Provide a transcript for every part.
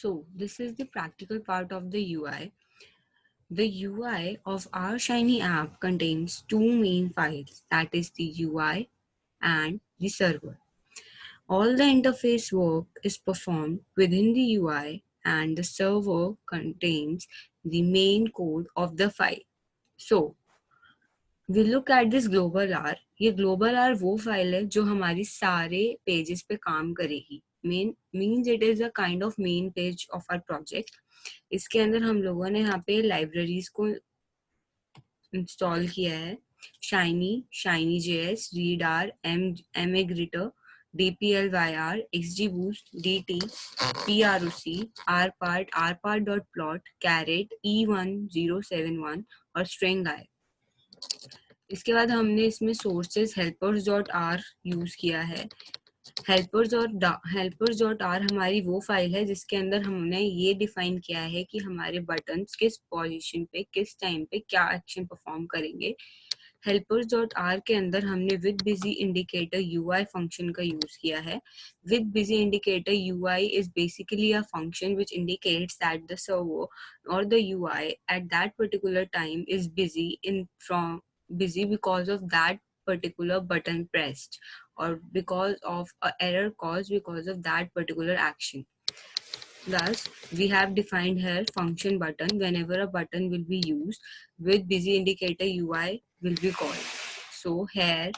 So this is the practical part of the UI. The UI of our Shiny app contains two main files, that is the UI and the server. All the interface work is performed within the UI and the server contains the main code of the file. So we look at this global R. ये global R वो file है जो हमारी सारे pages पे काम करेगी. Means it is a kind of main page of our project. इसके अंदर हम लोगों ने यहाँ पे लाइब्रेरीज को इंस्टॉल किया है. ShinyJS, readr, MAGritter, DPLYR, XGBoost, DT, PROC, rpart, rpart.plot, caret, E1071 और string.i. इसके बाद हमने इसमें सोर्सेज helpers.r यूज किया है. helpers.r हमारी वो फाइल है जिसके अंदर हमने ये डिफाइन किया है कि हमारे बटन्स किस पोजीशन पे किस टाइम पे क्या एक्शन परफॉर्म करेंगे. helpers.r के अंदर हमने with busy indicator UI function का यूज किया है. with busy indicator UI is basically a function which indicates that the server or the UI at that particular time is busy because of that particular button pressed or because of an error caused because of that particular action. Thus, we have defined here function button. Whenever a button will be used, with busy indicator UI will be called. So here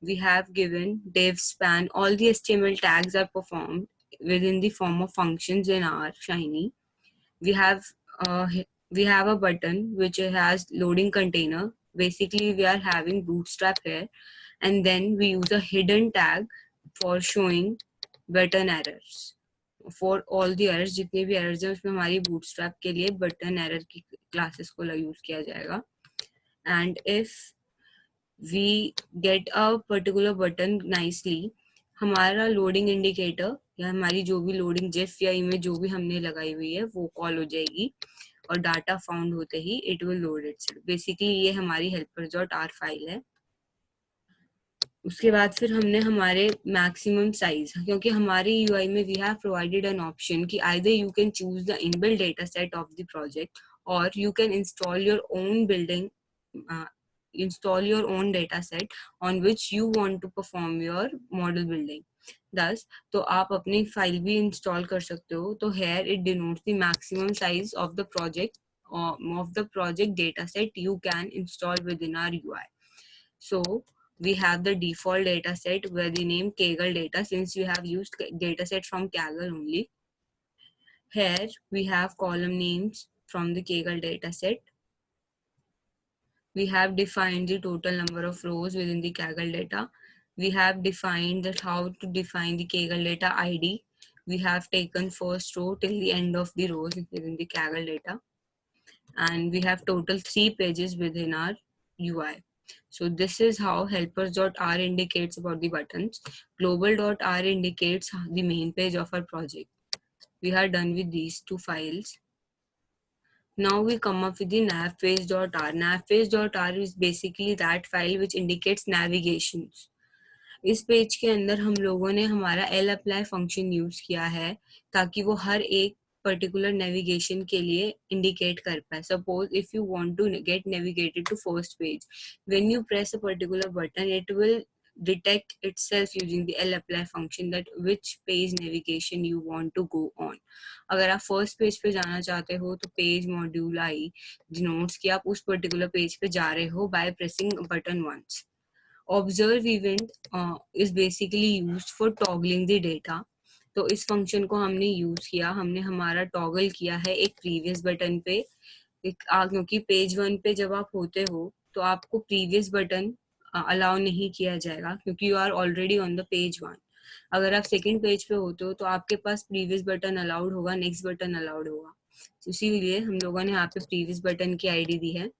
we have given div span. All the HTML tags are performed within the form of functions in our Shiny. We have a button which has loading container. Basically, we are having bootstrap here, and then we use a hidden tag for showing button errors. For all the errors, जितने भी errors हैं उसमें हमारी bootstrap के लिए button error की classes को use किया जाएगा. And if we get a particular button nicely, हमारा loading indicator या हमारी जो भी loading gif या image जो भी हमने लगाई हुई है वो कॉल हो जाएगी और डाटा फाउंड होते ही it will load itself. Basically ये हमारी helpers.r फाइल है. उसके बाद फिर हमने हमारे मैक्सिमम साइज, क्योंकि हमारे यूआई में we have provided an option कि either you can choose the inbuilt data set of the project और you can install your own data set on which you want to perform your model building. Thus, तो आप अपनी file भी install कर सकते हो. तो here it denotes the maximum size of the project data set you can install within our UI. So we have the default data set where the name Kaggle data, since we have used data set from Kaggle only. Here we have column names from the Kaggle data set. We have defined the total number of rows within the Kaggle data. We have defined that how to define the Kaggle data ID. We have taken first row till the end of the rows within the Kaggle data. And we have total 3 pages within our UI. So this is how helpers.r indicates about the buttons. Global.r indicates the main page of our project. We are done with these two files. Now we come up with the navpage.r. Navpage.r is basically that file which indicates navigations. इस page के अंदर हम लोगों ने हमारा lapply function use किया है ताकि वो हर एक पर्टिकुलर नेविगेशन के लिए इंडिकेट कर पाए. Suppose if you want to get navigated to first page, when you press a particular button it will detect itself using the lapply function that which page navigation you want to go on. अगर आप first page पे जाना चाहते हो तो page module आई denotes कि आप उस पर्टिकुलर पेज पे जा रहे हो by pressing button once. Observe event is basically used for toggling the data. तो इस फंक्शन को हमने यूज किया, हमने हमारा टॉगल किया है एक प्रीवियस बटन पे. क्योंकि पेज 1 पे जब आप होते हो तो आपको प्रीवियस बटन अलाउ नहीं किया जाएगा क्योंकि you are already on the page 1. अगर आप सेकंड पेज पे होते हो तो आपके पास प्रीवियस बटन अलाउड होगा, नेक्स्ट बटन अलाउड होगा. इसीलिए हम लोगों ने यहाँ पे प्रीवियस बटन की आईडी दी है.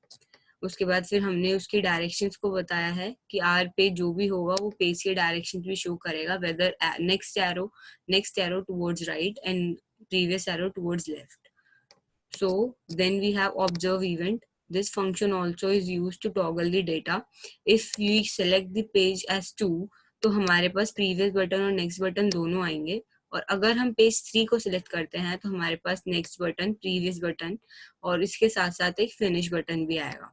उसके बाद फिर हमने उसकी डायरेक्शंस को बताया है कि आर पे जो भी होगा वो पेज के डायरेक्शन भी शो करेगा, whether next arrow towards right and previous arrow towards left. So then we have observe event. This function also is used to toggle the data. If we select the page as 2 तो हमारे पास previous button और next button दोनों आएंगे और अगर हम page 3 को select करते हैं तो हमारे पास नेक्स्ट बटन, प्रीवियस बटन और इसके साथ साथ एक फिनिश बटन भी आएगा.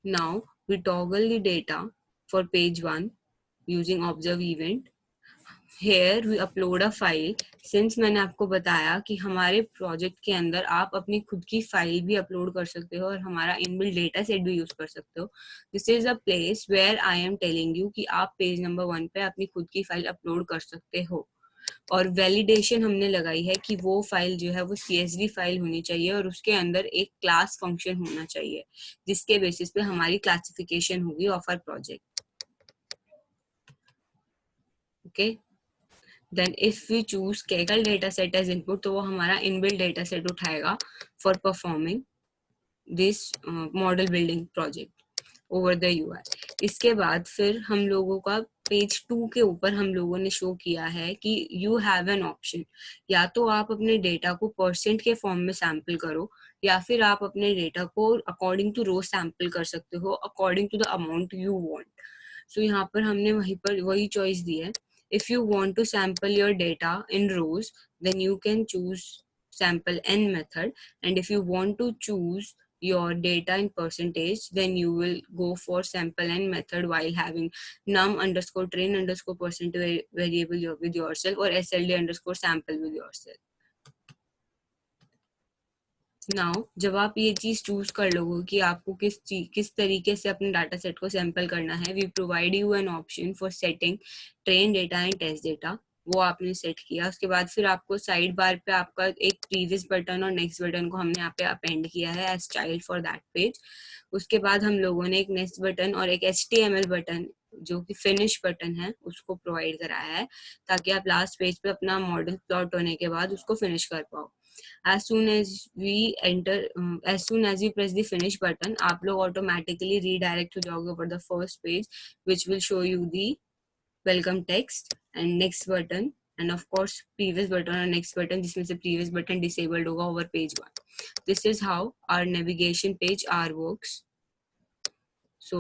Now we toggle the data for page 1 using observe event. Here we upload a file. Since मैंने आपको बताया कि हमारे प्रोजेक्ट के अंदर आप अपनी खुद की फाइल भी अपलोड कर सकते हो और हमारा इनबिल्ट डेटा सेट भी यूज कर सकते हो. This is a place where I am telling you कि आप पेज नंबर 1 पे अपनी खुद की फाइल अपलोड कर सकते हो. और वैलिडेशन हमने लगाई है कि वो फाइल जो है वो CSV फाइल होनी चाहिए और उसके अंदर एक क्लास फंक्शन होना चाहिए जिसके बेसिस पे हमारी क्लासिफिकेशन होगी of our project. Okay, then if we choose Kaggle data set as input तो वो हमारा इनबिल्ट डेटा सेट उठाएगा for performing this model building project over the UI. इसके बाद फिर हम लोगों का पेज 2 के ऊपर हम लोगों ने शो किया है कि यू हैव एन ऑप्शन. या तो आप अपने डेटा को परसेंट के फॉर्म में सैंपल करो या फिर आप अपने डेटा को अकॉर्डिंग टू रो सैंपल कर सकते हो according to the amount you want. So यहाँ पर हमने वहीं पर वही चॉइस दी है. If you want to sample your data in rows, then you can choose sample n method. And if you want to choose your data in percentage, then you will go for sample n method while having num underscore train underscore percent variable with yourself or SLD underscore sample with yourself. Now जब आप ये चीज choose कर लोगे कि आपको किस तरीके से अपने डाटा सेट को सैंपल करना है, we provide you an option for setting train data and test data. वो आपने सेट किया. उसके बाद फिर आपको साइड बार पे आपका एक प्रीवियस बटन और नेक्स्ट बटन को हमने यहाँ पे अपेंड किया है as child for that page. उसके बाद हम लोगों ने एक नेक्स्ट बटन और एक HTML बटन जो कि फिनिश बटन है उसको प्रोवाइड कराया है ताकि आप लास्ट पेज पे अपना मॉडल प्लॉट होने के बाद उसको फिनिश कर पाओ. As soon as we enter, as soon as we press the finish button, आप लोग automatically redirect हो जाओगे over the first page, which will show you the welcome text and next button and of course previous button और next button जिसमें से previous button disabled होगा over page 1. This is how our navigation page R works. So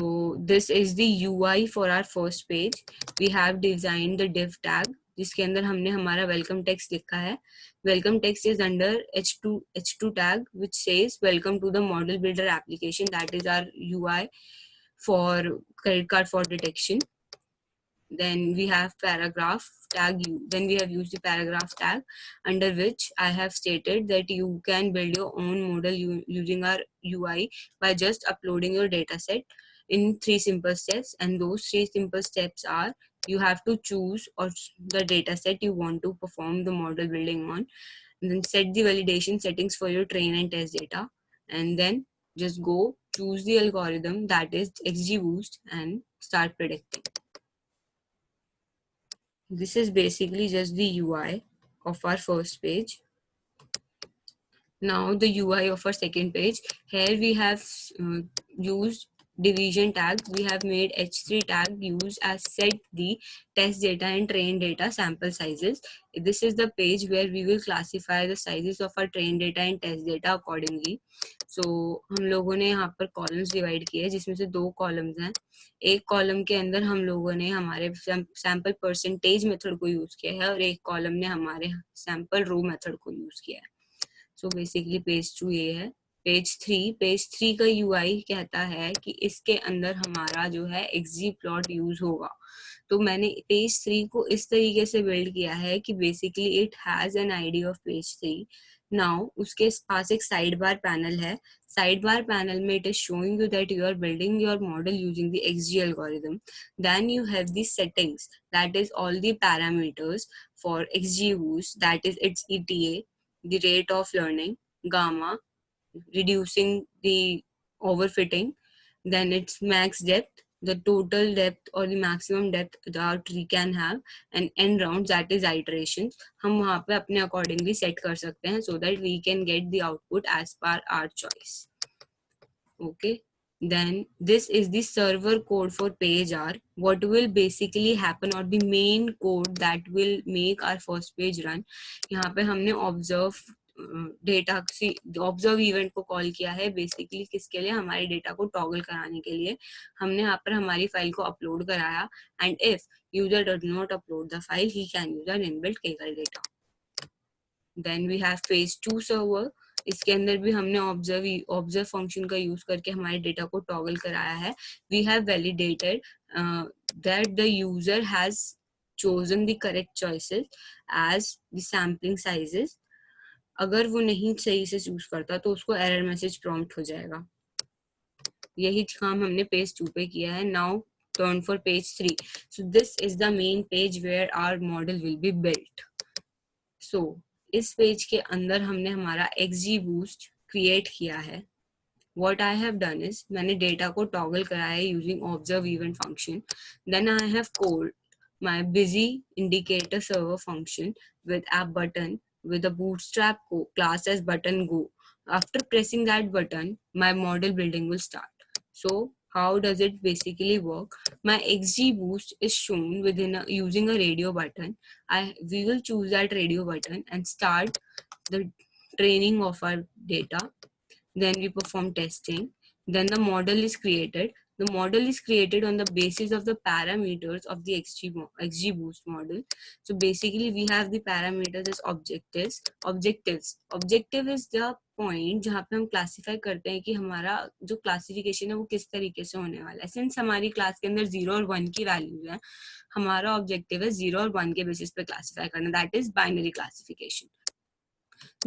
this is the UI for our first page. We have designed the div tag जिसके अंदर हमने हमारा welcome text लिखा है. Welcome text is under H2 tag which says welcome to the model builder application. That is our UI for credit card for detection. Then we have paragraph tag. Then we have used the paragraph tag under which I have stated that you can build your own model using our UI by just uploading your data set in 3 simple steps, and those 3 simple steps are you have to choose or the data set you want to perform the model building on, and then set the validation settings for your train and test data, and then just go choose the algorithm that is XGBoost and start predicting. This is basically just the UI of our first page. Now the UI of our second page. Here we have used division tag. We have made H3 tag used as set the test data and train data sample sizes. This is the page where we will classify the sizes of our train data and test data accordingly. So हम लोगों ने यहाँ पर columns divide किए हैं जिसमें से 2 columns हैं. एक कॉलम के अंदर हम लोगों ने हमारे सैंपल परसेंटेज मेथड को यूज किया है और एक कॉलम ने हमारे सैंपल रो मेथड को यूज किया है. सो बेसिकली पेज 2 ये है. पेज 3 का UI कहता है कि इसके अंदर हमारा जो है XGplot यूज होगा. तो मैंने पेज 3 को इस तरीके से बिल्ड किया है कि basically it has an ID of page 3. Now उसके पास एक साइड बार पैनल है. साइड बार पैनल में it is showing you that you are building your model using the XG algorithm. Then you have the settings, that is all the parameters for XGBoost, that is its ETA, the rate of learning, gamma, reducing the overfitting, then its max depth, the total depth or the maximum depth the our tree can have, and end rounds, that is iterations. हम वहाँ पे अपने accordingly set कर सकते हैं so that we can get the output as per our choice. Okay. Then this is the server code for page R. What will basically happen or the main code that will make our first page run. यहाँ पे हमने observe data सी observe event को call किया है basically किसके लिए, हमारे data को टॉगल कराने के लिए। हमने यहाँ पर हमारी फाइल को अपलोड कराया, and if user does not upload the file he can use an inbuilt Kaggle data. Then we have phase 2 server. इसके अंदर भी हमने ऑब्जर्व फंक्शन का यूज करके हमारे डेटा को टॉगल कराया है। We have validated that the user has chosen the correct choices as the sampling sizes। अगर वो नहीं सही से चूज करता तो उसको एरर मैसेज प्रॉम्प्ट हो जाएगा। यही काम हमने पेज 2 पे किया है। Now turn for page 3। So this is the main page where our model will be built. So इस पेज के अंदर हमने हमारा XGBoost क्रिएट किया है। What I have done is मैंने डेटा को टॉगल कराया है using observe event function. Then I have called my busy indicator server function with app button with a bootstrap class as button go. After pressing that button, my model building will start. So how does it basically work? My XGBoost is shown within using a radio button. We will choose that radio button and start the training of our data. Then we perform testing. Then the model is created. The model is created on the basis of the parameters of the XGBoost model. So basically we have the parameters as objectives. Objective is the point जहाँ पे हम classify करते हैं कि हमारा जो classification है वो किस तरीके से होने वाला है। सिंस हमारी क्लास के अंदर 0 और 1 की वैल्यूज है, हमारा ऑब्जेक्टिव है 0 और 1 के बेसिस पे क्लासीफाई करना, that is binary classification.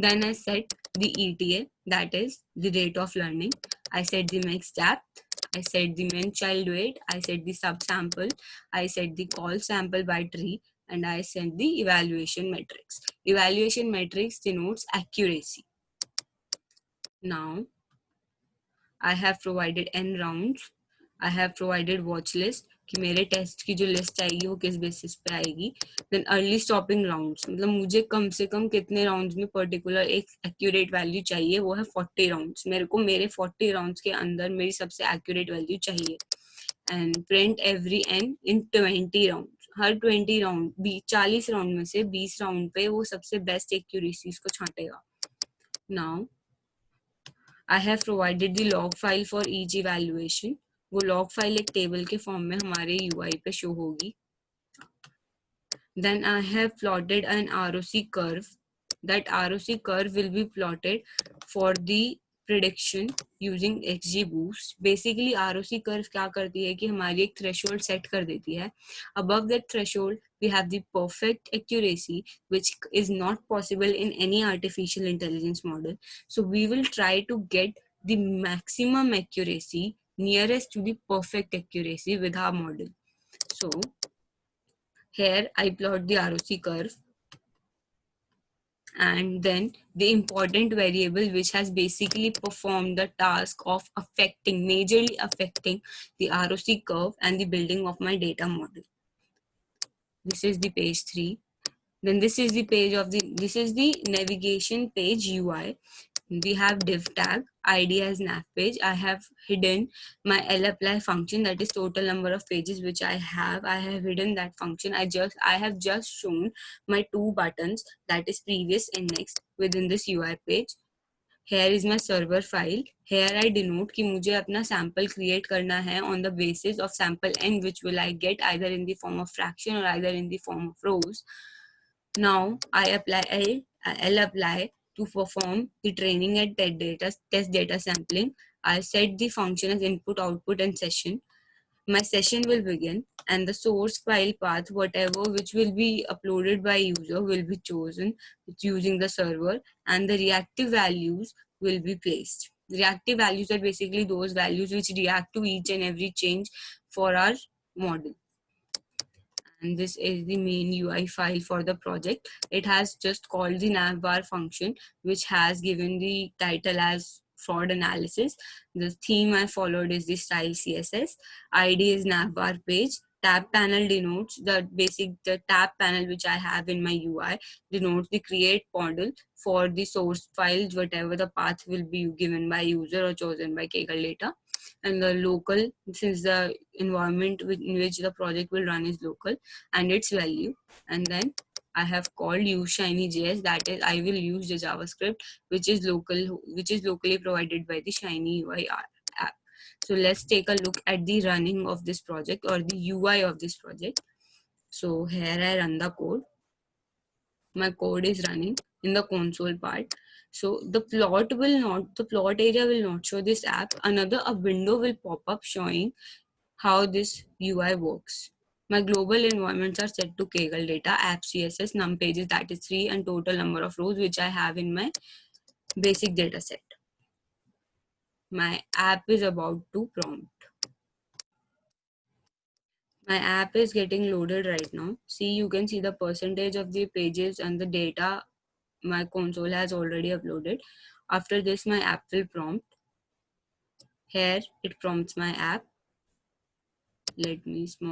Then I set the ETA, that is the rate of learning. I set the max depth. I set the main child weight. I set the subsample. I set the call sample by tree, and I set the evaluation metrics. Evaluation metrics denotes accuracy. Now I have provided n rounds. I have provided watch list कि मेरे test की जो list आएगी वो किस basis पे आएगी। Then early stopping rounds, मतलब मुझे कम से कम कितने राउंड्स में पर्टिकुलर एक एक्यूरेट वैल्यू चाहिए, वो है 40 राउंड्स। मेरे को मेरे 40 राउंड्स के अंदर मेरी सबसे एक्यूरेट वैल्यू चाहिए। And print every N in 20 round. हर 20 राउंड 40 राउंड में से 20 राउंड पे वो सबसे बेस्ट एक्यूरेसीज को छांटेगा। नाउ I have provided the log file for each evaluation. वो log file एक टेबल के फॉर्म में हमारे UI पे शो होगी। Then I have plotted an ROC curve. That ROC curve will be plotted for the prediction using XGBoost. Basically ROC curve क्या करती है कि हमारी एक threshold set कर देती है। Above that threshold we have the perfect accuracy, which is not possible in any artificial intelligence model. So we will try to get the maximum accuracy nearest to the perfect accuracy with our model. So here I plot the ROC curve, and then the important variable which has basically performed the task of majorly affecting the ROC curve and the building of my data model. This is the page 3. Then this is the navigation page UI. We have div tag, ID as nav page. I have hidden my lapply function, that is total number of pages which I have. I have hidden that function. I have just shown my 2 buttons, that is previous and next, within this UI page. Here is my server file. Here I denote कि मुझे अपना sample create करना है on the basis of sample n, which will I get either in the form of fraction or either in the form of rows. Now I apply lapply to perform the training and test data sampling. I set the function as input, output, and session. My session will begin, and the source file path, whatever which will be uploaded by user, will be chosen using the server, and the reactive values will be placed. Reactive values are basically those values which react to each and every change for our model. And this is the main UI file for the project. It has just called the navbar function, which has given the title as fraud analysis. The theme I followed is the style CSS. ID is navbar page. Tab panel denotes the tab panel which I have in my UI denotes the create model for the source files, whatever the path will be given by user or chosen by Kaggle data. And the local, since the environment in which the project will run is local, and its value. And then I have called use Shiny.js. That is, I will use the JavaScript which is locally provided by the Shiny UI app. So let's take a look at the running of this project or the UI of this project. So here I run the code. My code is running in the console part. So the plot area will not show this app. A window will pop up showing how this UI works. My global environments are set to Kaggle data, app CSS, num pages, that is 3, and total number of rows which I have in my basic data set. My app is about to prompt. My app is getting loaded right now. See, you can see the percentage of the pages and the data my console has already uploaded. After this, my app will prompt. Here it prompts my app. Let me small